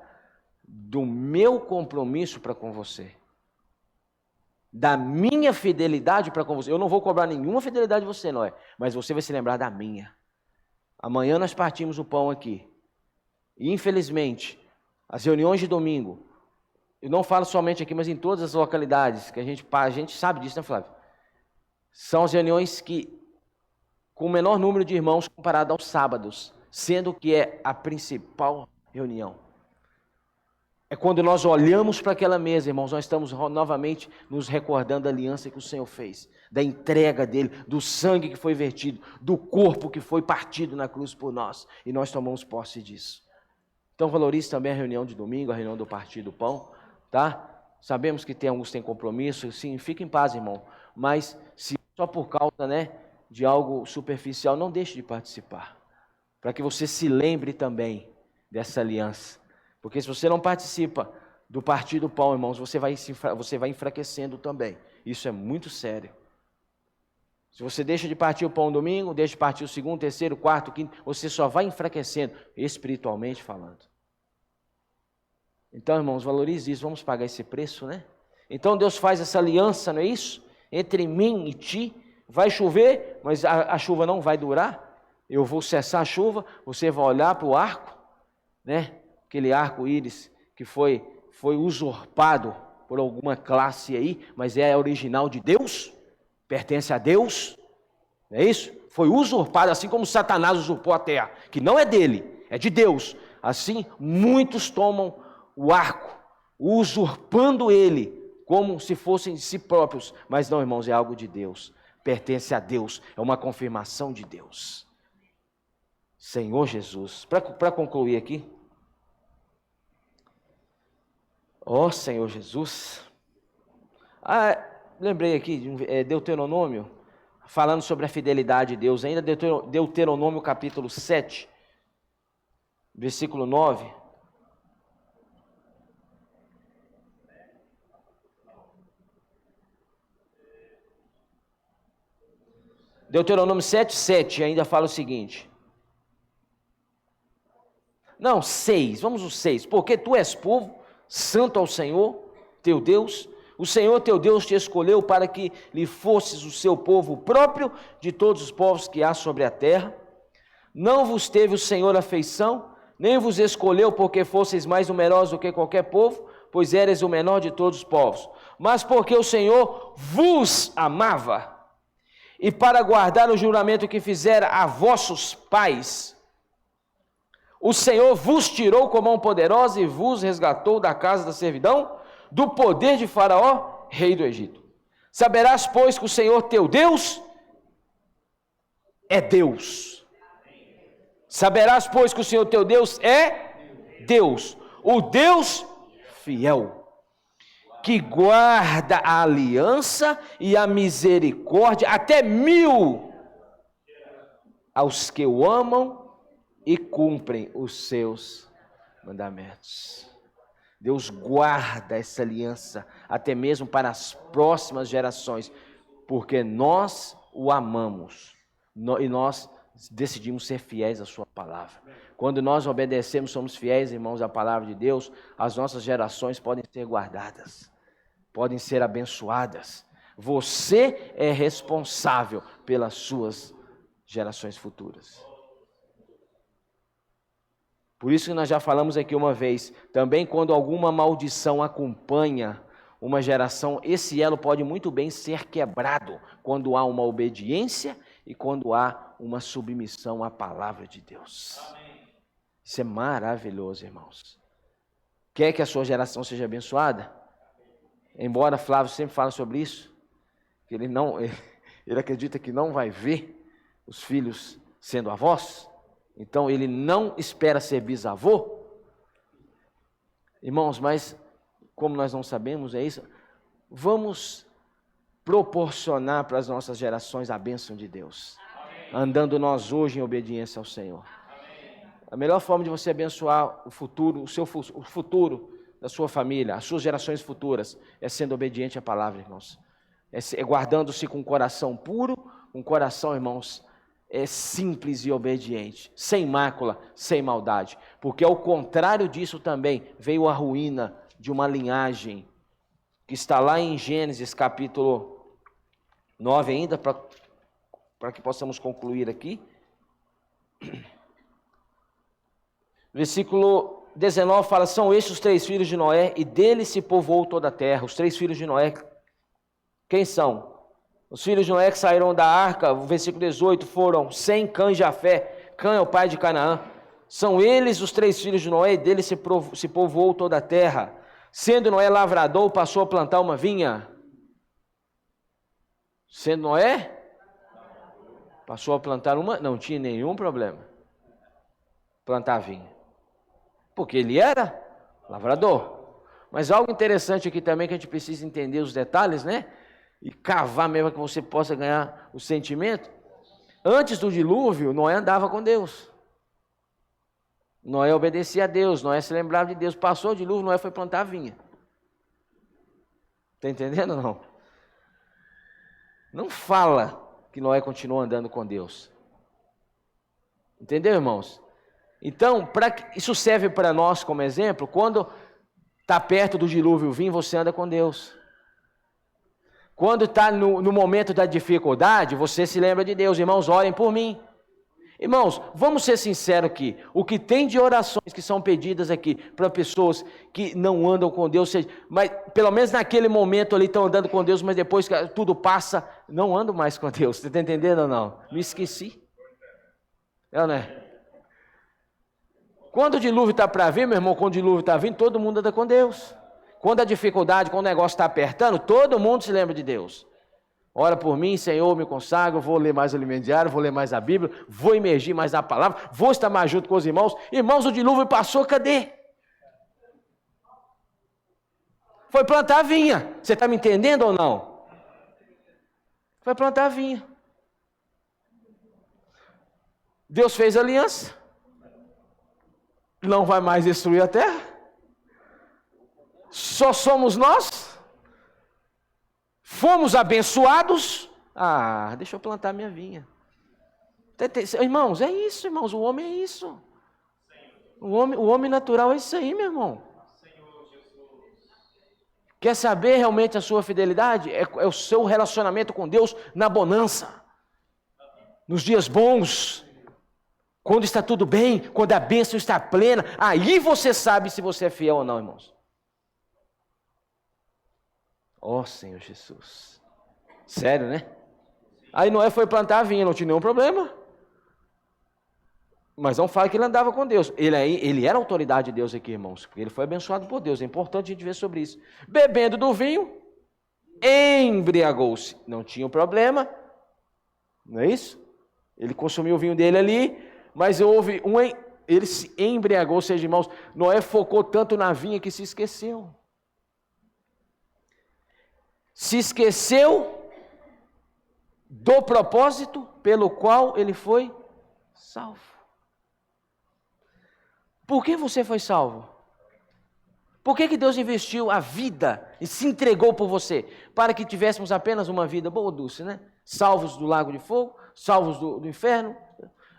do meu compromisso para com você, da minha fidelidade para com você. Eu não vou cobrar nenhuma fidelidade de você, Noé, mas você vai se lembrar da minha. Amanhã nós partimos o pão aqui, e infelizmente, as reuniões de domingo, eu não falo somente aqui, mas em todas as localidades, que a gente sabe disso, né, Flávio? São as reuniões com o menor número de irmãos comparado aos sábados, sendo que é a principal reunião. É quando nós olhamos para aquela mesa, irmãos, nós estamos novamente nos recordando da aliança que o Senhor fez, da entrega dele, do sangue que foi vertido, do corpo que foi partido na cruz por nós, e nós tomamos posse disso. Então valorize também a reunião de domingo, a reunião do Partir do Pão, tá? Sabemos que alguns têm compromisso, sim, fique em paz, irmão, mas se só por causa, né, de algo superficial, não deixe de participar, para que você se lembre também dessa aliança. Porque se você não participa do Partir do Pão, irmãos, você vai enfraquecendo também. Isso é muito sério. Se você deixa de partir o pão domingo, deixa de partir o segundo, terceiro, quarto, quinto, você só vai enfraquecendo, espiritualmente falando. Então, irmãos, valorize isso, vamos pagar esse preço, né? Então Deus faz essa aliança, não é isso? Entre mim e ti, vai chover, mas a chuva não vai durar. Eu vou cessar a chuva, você vai olhar para o arco, né? Aquele arco-íris que foi usurpado por alguma classe aí, mas é original de Deus, pertence a Deus, não é isso? Foi usurpado, assim como Satanás usurpou a terra, que não é dele, é de Deus. Assim, muitos tomam o arco, usurpando ele, como se fossem de si próprios, mas não, irmãos, é algo de Deus, pertence a Deus, é uma confirmação de Deus. Senhor Jesus, para concluir aqui, ó Senhor Jesus, lembrei aqui de Deuteronômio, falando sobre a fidelidade de Deus, ainda Deuteronômio capítulo 7, versículo 9. Deuteronômio 7:7 ainda fala o seguinte. Não, 6, vamos o 6. Porque tu és povo santo ao Senhor, teu Deus. O Senhor teu Deus te escolheu para que lhe fosses o seu povo próprio de todos os povos que há sobre a terra. Não vos teve o Senhor afeição, nem vos escolheu porque fosseis mais numerosos do que qualquer povo, pois eres o menor de todos os povos, mas porque o Senhor vos amava, e para guardar o juramento que fizera a vossos pais, o Senhor vos tirou com mão poderosa e vos resgatou da casa da servidão, do poder de Faraó, rei do Egito. Saberás, pois, que o Senhor teu Deus é Deus. Saberás, pois, que o Senhor teu Deus é Deus, o Deus fiel, que guarda a aliança e a misericórdia até 1000 aos que o amam e cumprem os seus mandamentos. Deus guarda essa aliança até mesmo para as próximas gerações, porque nós o amamos e nós decidimos ser fiéis à sua palavra. Quando nós obedecemos, somos fiéis, irmãos, à palavra de Deus, as nossas gerações podem ser guardadas, podem ser abençoadas. Você é responsável pelas suas gerações futuras. Por isso que nós já falamos aqui uma vez, também quando alguma maldição acompanha uma geração, esse elo pode muito bem ser quebrado quando há uma obediência e quando há uma submissão à palavra de Deus. Amém. Isso é maravilhoso, irmãos. Quer que a sua geração seja abençoada? Embora Flávio sempre fale sobre isso, que ele acredita que não vai ver os filhos sendo avós, então ele não espera ser bisavô. Irmãos, mas como nós não sabemos, é isso, vamos proporcionar para as nossas gerações a bênção de Deus, andando nós hoje em obediência ao Senhor. A melhor forma de você abençoar o futuro, o futuro da sua família, as suas gerações futuras, é sendo obediente à palavra, irmãos. É guardando-se com um coração puro, um coração, irmãos, simples e obediente, sem mácula, sem maldade. Porque ao contrário disso também veio a ruína de uma linhagem, que está lá em Gênesis capítulo 9 ainda, para que possamos concluir aqui. Versículo 19 fala, são estes os 3 filhos de Noé, e deles se povoou toda a terra. Os 3 filhos de Noé, quem são? Os filhos de Noé que saíram da arca, o versículo 18, foram Sem, Cã e Jafé. Cã é o pai de Canaã. São eles os 3 filhos de Noé, e deles se povoou toda a terra. Sendo Noé lavrador, passou a plantar uma vinha. Sendo Noé, passou a plantar uma, não tinha nenhum problema. Plantar vinha. Porque ele era lavrador. Mas algo interessante aqui também, que a gente precisa entender os detalhes, né? E cavar mesmo, que você possa ganhar o sentimento. Antes do dilúvio, Noé andava com Deus. Noé obedecia a Deus, Noé se lembrava de Deus. Passou o dilúvio, Noé foi plantar vinha. Está entendendo ou não? Não fala que Noé continuou andando com Deus. Entendeu, irmãos? Então, isso serve para nós como exemplo. Quando está perto do dilúvio vir, você anda com Deus. Quando está no momento da dificuldade, você se lembra de Deus. Irmãos, orem por mim. Irmãos, vamos ser sinceros aqui. O que tem de orações que são pedidas aqui para pessoas que não andam com Deus, mas pelo menos naquele momento ali estão andando com Deus, mas depois que tudo passa, não andam mais com Deus. Você está entendendo ou não? Me esqueci. É, né? Quando o dilúvio está para vir, meu irmão, quando o dilúvio está vindo, todo mundo anda com Deus. Quando a dificuldade, quando o negócio está apertando, todo mundo se lembra de Deus. Ora por mim, Senhor, me consagro, vou ler mais o alimento diário, vou ler mais a Bíblia, vou imergir mais na palavra, vou estar mais junto com os irmãos. Irmãos, o dilúvio passou, cadê? Foi plantar a vinha. Você está me entendendo ou não? Foi plantar a vinha. Deus fez aliança. Não vai mais destruir a terra. Só somos nós. Fomos abençoados. Deixa eu plantar minha vinha. Irmãos, é isso, irmãos. O homem é isso. O homem natural é isso aí, meu irmão. Quer saber realmente a sua fidelidade? É o seu relacionamento com Deus na bonança. Nos dias bons. Quando está tudo bem, quando a bênção está plena, aí você sabe se você é fiel ou não, irmãos. Ó Senhor Jesus. Sério, né? Aí Noé foi plantar a vinha, não tinha nenhum problema. Mas não fala que ele andava com Deus. Ele era a autoridade de Deus aqui, irmãos. Ele foi abençoado por Deus. É importante a gente ver sobre isso. Bebendo do vinho, embriagou-se. Não tinha um problema. Não é isso? Ele consumiu o vinho dele ali, mas ele se embriagou, ou seja, irmãos, Noé focou tanto na vinha que se esqueceu. Se esqueceu do propósito pelo qual ele foi salvo. Por que você foi salvo? Por que Deus investiu a vida e se entregou por você? Para que tivéssemos apenas uma vida boa, Dulce, né? Salvos do lago de fogo, salvos do inferno.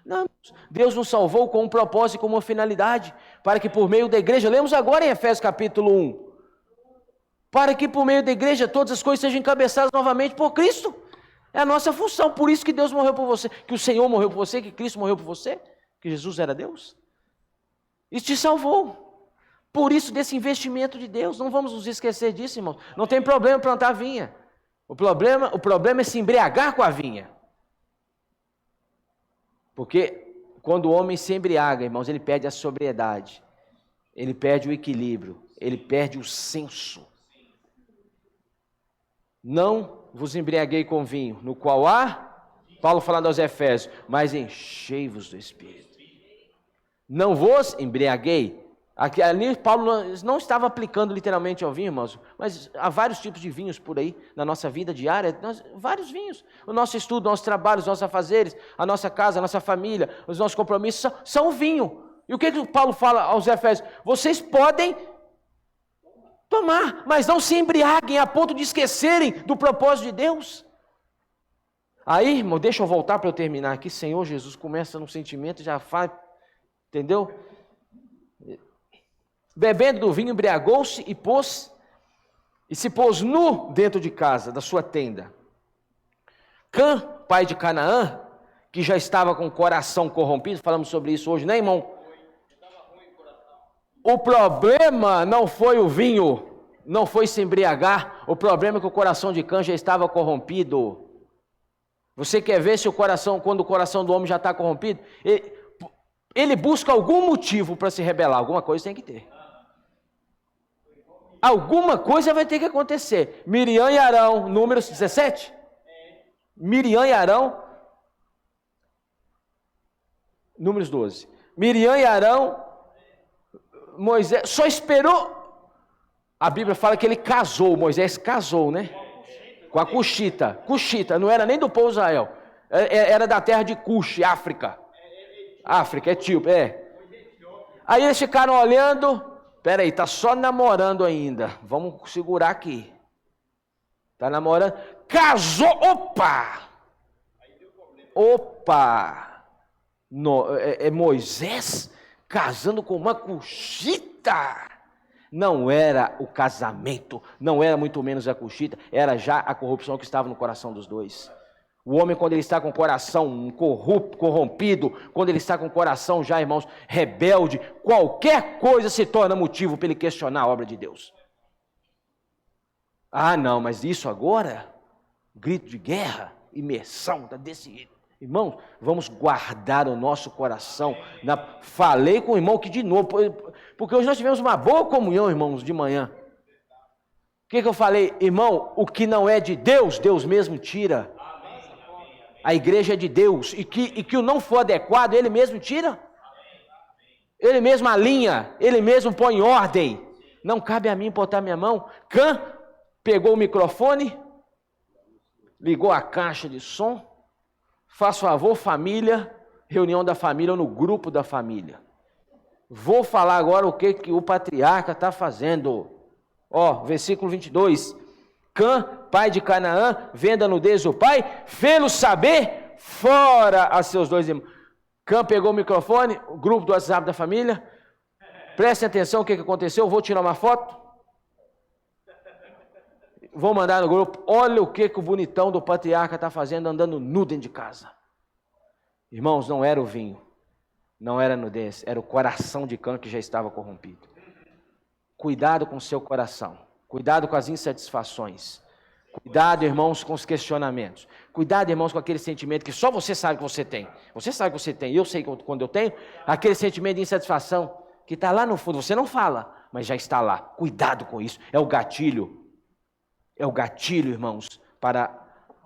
Não, Deus nos salvou com um propósito e com uma finalidade, para que por meio da igreja, lemos agora em Efésios capítulo 1, para que por meio da igreja todas as coisas sejam encabeçadas novamente por Cristo. É a nossa função, por isso que Deus morreu por você, que o Senhor morreu por você, que Cristo morreu por você, que Jesus era Deus. Isso te salvou. Por isso, desse investimento de Deus, não vamos nos esquecer disso, irmãos. Não tem problema plantar vinha. O problema é se embriagar com a vinha. Porque quando o homem se embriaga, irmãos, ele perde a sobriedade, ele perde o equilíbrio, ele perde o senso. Não vos embriaguei com vinho, no qual há, Paulo falando aos Efésios, mas enchei-vos do Espírito. Não vos embriaguei. Ali Paulo não estava aplicando literalmente ao vinho, irmãos, mas há vários tipos de vinhos por aí, na nossa vida diária, vários vinhos. O nosso estudo, o nosso trabalho, os nossos afazeres, a nossa casa, a nossa família, os nossos compromissos são o vinho. E o que Paulo fala aos Efésios? Vocês podem tomar, mas não se embriaguem a ponto de esquecerem do propósito de Deus. Aí, irmão, deixa eu voltar para eu terminar aqui. Senhor Jesus, começa no sentimento, já faz, entendeu? Bebendo do vinho, embriagou-se e se pôs nu dentro de casa, da sua tenda. Cã, pai de Canaã, que já estava com o coração corrompido, falamos sobre isso hoje, né, irmão? O problema não foi o vinho, não foi se embriagar, o problema é que o coração de Cã já estava corrompido. Você quer ver se quando o coração do homem já está corrompido? Ele busca algum motivo para se rebelar, alguma coisa tem que ter. Alguma coisa vai ter que acontecer. Miriam e Arão, Números 17? Miriam e Arão, Números 12. Miriam e Arão, Moisés, só esperou. A Bíblia fala que ele casou, Moisés casou, né? Com a Cuxita. Cuxita, não era nem do povo de Israel. Era da terra de Cuxi, África. África, Etíope, Aí eles ficaram olhando. Peraí, tá só namorando ainda. Vamos segurar aqui. Tá namorando. Casou. Opa! Moisés casando com uma cuxita. Não era o casamento, não era muito menos a cuxita, era já a corrupção que estava no coração dos dois. O homem, quando ele está com o coração corrompido, quando ele está com o coração já, irmãos, rebelde, qualquer coisa se torna motivo para ele questionar a obra de Deus. Ah, não, mas isso agora, grito de guerra, imersão, está decidido. Irmãos, vamos guardar o nosso coração. Falei com o irmão que de novo, porque hoje nós tivemos uma boa comunhão, irmãos, de manhã. O que eu falei? Irmão, o que não é de Deus, Deus mesmo tira. A igreja é de Deus, e que o não for adequado, Ele mesmo tira. Ele mesmo alinha, Ele mesmo põe em ordem. Não cabe a mim botar minha mão. Cã pegou o microfone, ligou a caixa de som, faz favor, família, reunião da família ou no grupo da família. Vou falar agora o que o patriarca está fazendo. Versículo 22. Cã, pai de Canaã, vendo a nudez do pai, fê-lo saber fora a seus dois irmãos. Cã pegou o microfone, o grupo do WhatsApp da família. Prestem atenção o que aconteceu, vou tirar uma foto. Vou mandar no grupo. Olha o que o bonitão do patriarca está fazendo, andando nu dentro de casa. Irmãos, não era o vinho. Não era nudez, era o coração de Cã que já estava corrompido. Cuidado com o seu coração. Cuidado com as insatisfações. Cuidado, irmãos, com os questionamentos. Cuidado, irmãos, com aquele sentimento que só você sabe que você tem. Você sabe que você tem, eu sei quando eu tenho. Aquele sentimento de insatisfação que está lá no fundo. Você não fala, mas já está lá. Cuidado com isso. É o gatilho. É o gatilho, irmãos, para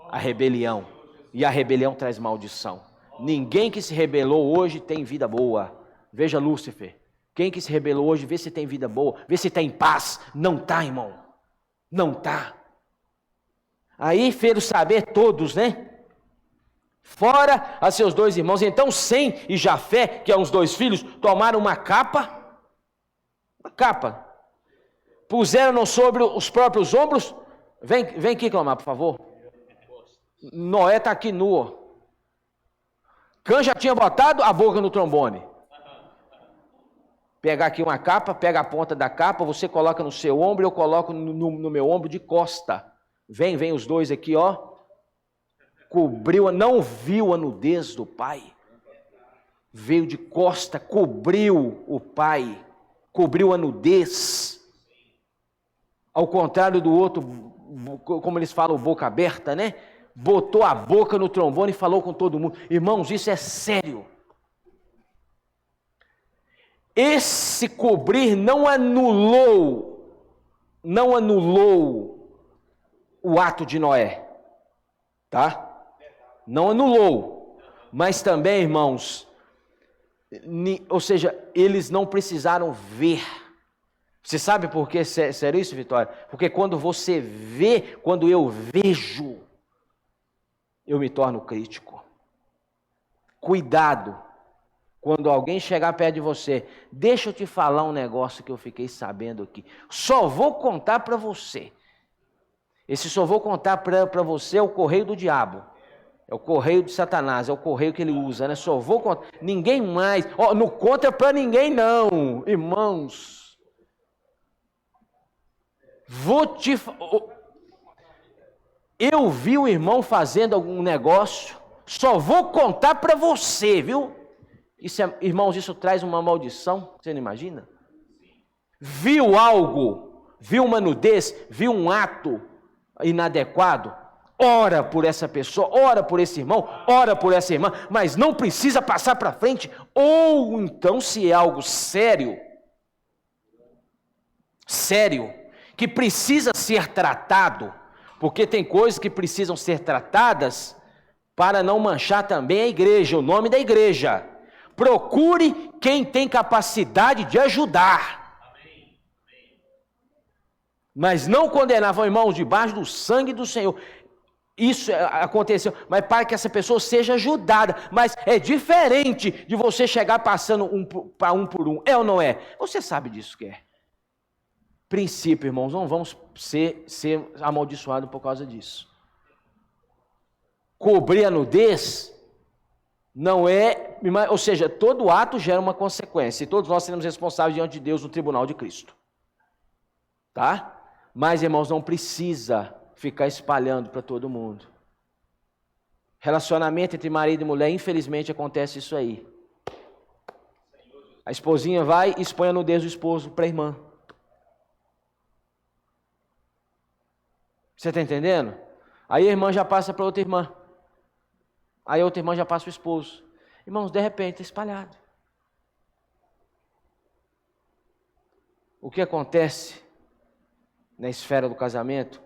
a rebelião. E a rebelião traz maldição. Ninguém que se rebelou hoje tem vida boa. Veja Lúcifer. Quem que se rebelou hoje, vê se tem vida boa, vê se está em paz. Não está, irmão. Não está. Aí fez saber todos, né? Fora a seus dois irmãos. Então Sem e Jafé, que eram os dois filhos, tomaram uma capa, puseram-no sobre os próprios ombros. Vem aqui clamar, por favor. Noé está aqui nu. Cã já tinha botado a boca no trombone. Pegar aqui uma capa, pega a ponta da capa, você coloca no seu ombro, eu coloco no meu ombro de costa. Vem os dois aqui, ó. Cobriu, não viu a nudez do pai. Veio de costa, cobriu o pai. Cobriu a nudez. Ao contrário do outro, como eles falam, boca aberta, né? Botou a boca no trombone e falou com todo mundo. Irmãos, isso é sério. Esse cobrir não anulou o ato de Noé, tá? Não anulou, mas também, irmãos, ou seja, eles não precisaram ver. Você sabe por que sério isso, Vitória? Porque quando você vê, quando eu vejo, eu me torno crítico. Cuidado. Quando alguém chegar perto de você, deixa eu te falar um negócio que eu fiquei sabendo aqui. Só vou contar para você. Esse só vou contar para você é o correio do diabo. É o correio de Satanás, é o correio que ele usa, né? Só vou contar. Ninguém mais. Não conta para ninguém não, irmãos. Eu vi o irmão fazendo algum negócio, só vou contar para você, viu? Irmãos, isso traz uma maldição, você não imagina? Viu algo, viu uma nudez, viu um ato inadequado, ora por essa pessoa, ora por esse irmão, ora por essa irmã, mas não precisa passar para frente, ou então se é algo sério, que precisa ser tratado, porque tem coisas que precisam ser tratadas para não manchar também a igreja, o nome da igreja. Procure quem tem capacidade de ajudar. Mas não condenavam irmãos debaixo do sangue do Senhor. Isso aconteceu, mas para que essa pessoa seja ajudada. Mas é diferente de você chegar passando um por um. É ou não é? Você sabe disso que é. Princípio, irmãos, não vamos ser amaldiçoados por causa disso. Cobrir a nudez não é, ou seja, todo ato gera uma consequência, e todos nós seremos responsáveis diante de Deus no tribunal de Cristo. Tá? Mas, irmãos, não precisa ficar espalhando para todo mundo. Relacionamento entre marido e mulher, infelizmente acontece isso aí. A esposinha vai e expõe a nudez do esposo para a irmã. Você está entendendo? Aí a irmã já passa para outra irmã. Aí a outra irmã já passa para o esposo. Irmãos, de repente, está espalhado. O que acontece na esfera do casamento,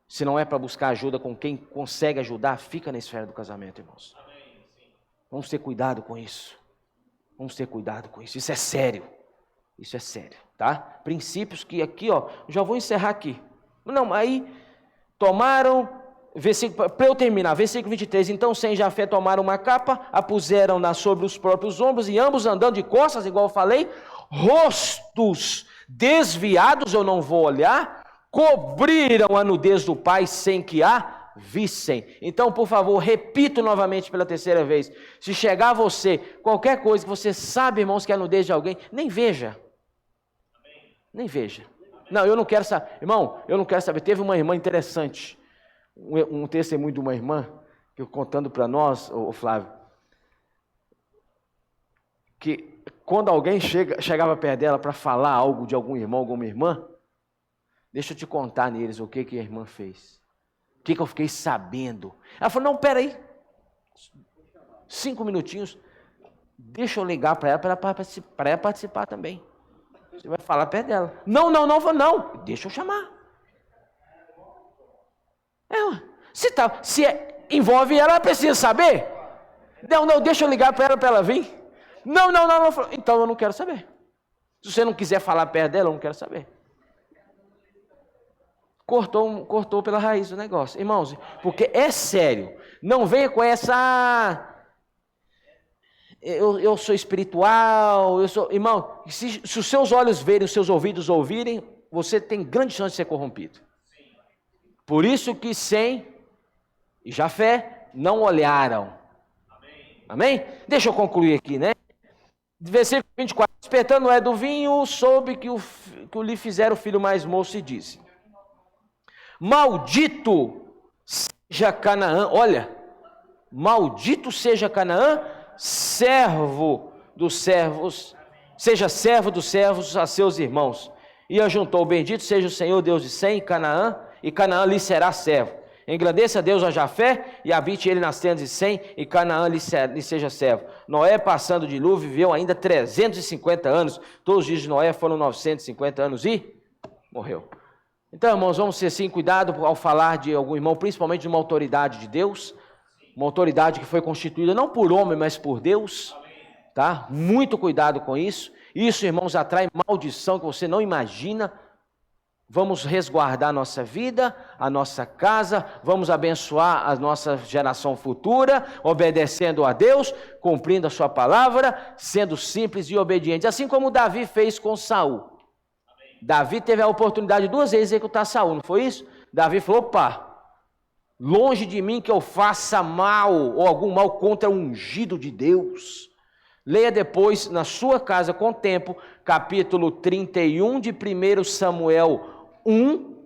se não é para buscar ajuda com quem consegue ajudar, fica na esfera do casamento, irmãos. Vamos ter cuidado com isso. Vamos ter cuidado com isso. Isso é sério. Isso é sério, tá? Princípios que aqui, já vou encerrar aqui. Não, aí tomaram... Para eu terminar, versículo 23, então Sem e Jafé tomaram uma capa, a puseram sobre os próprios ombros, e ambos andando de costas, igual eu falei, rostos desviados, eu não vou olhar, cobriram a nudez do pai sem que a vissem. Então, por favor, repito novamente pela terceira vez, se chegar a você, qualquer coisa que você sabe, irmãos, que é a nudez de alguém, nem veja. Nem veja. Não, eu não quero saber. Irmão, eu não quero saber. Teve uma irmã interessante, um testemunho de uma irmã, que contando para nós, o Flávio, que quando alguém chegava perto dela para falar algo de algum irmão, alguma irmã, deixa eu te contar neles o que a irmã fez. O que eu fiquei sabendo. Ela falou, não, peraí. 5 minutinhos. Deixa eu ligar para ela participar também. Você vai falar perto dela. Não. Deixa eu chamar. Se envolve ela precisa saber. Não, deixa eu ligar para ela vir. Não. Então eu não quero saber. Se você não quiser falar perto dela, eu não quero saber. Cortou pela raiz o negócio. Irmãos, porque é sério. Não venha com essa... Eu sou espiritual, Irmão, se os seus olhos verem, os seus ouvidos ouvirem, você tem grande chance de ser corrompido. Por isso que Sem e Jafé não olharam. Amém? Deixa eu concluir aqui, né? Versículo 24. Despertando Noé do vinho, soube que lhe fizeram o filho mais moço e disse: maldito seja Canaã. Olha, maldito seja Canaã, servo dos servos, seja servo dos servos a seus irmãos. E ajuntou: bendito seja o Senhor Deus de Sem e Canaã lhe será servo. Engrandeça a Deus a Jafé, e habite ele nas tendas de Sem, e Canaã lhe seja servo. Noé, passando o dilúvio, viveu ainda 350 anos. Todos os dias de Noé foram 950 anos e morreu. Então, irmãos, vamos ter sim cuidado ao falar de algum irmão, principalmente de uma autoridade de Deus, uma autoridade que foi constituída não por homem, mas por Deus, tá? Muito cuidado com isso. Isso, irmãos, atrai maldição que você não imagina. Vamos resguardar a nossa vida, a nossa casa, vamos abençoar a nossa geração futura, obedecendo a Deus, cumprindo a sua palavra, sendo simples e obediente, assim como Davi fez com Saul. Davi teve a oportunidade 2 vezes de executar Saul, não foi isso? Davi falou: opa, longe de mim que eu faça mal, ou algum mal contra o ungido de Deus. Leia depois, na sua casa com tempo, capítulo 31 de 1 Samuel 1,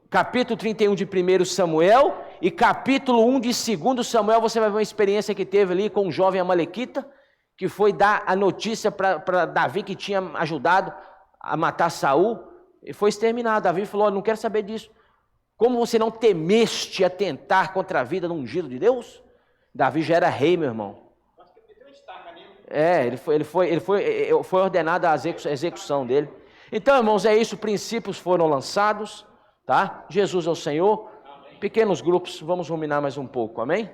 capítulo 31 de 1 Samuel e capítulo 1 de 2 Samuel, você vai ver uma experiência que teve ali com um jovem amalequita, que foi dar a notícia para Davi que tinha ajudado a matar Saul, e foi exterminado. Davi falou: não quero saber disso. Como você não temeste atentar contra a vida do ungido de Deus? Davi já era rei, meu irmão. Ele foi ordenada a execução dele. Então, irmãos, é isso, princípios foram lançados, tá? Jesus é o Senhor. Amém. Pequenos grupos, vamos ruminar mais um pouco, amém?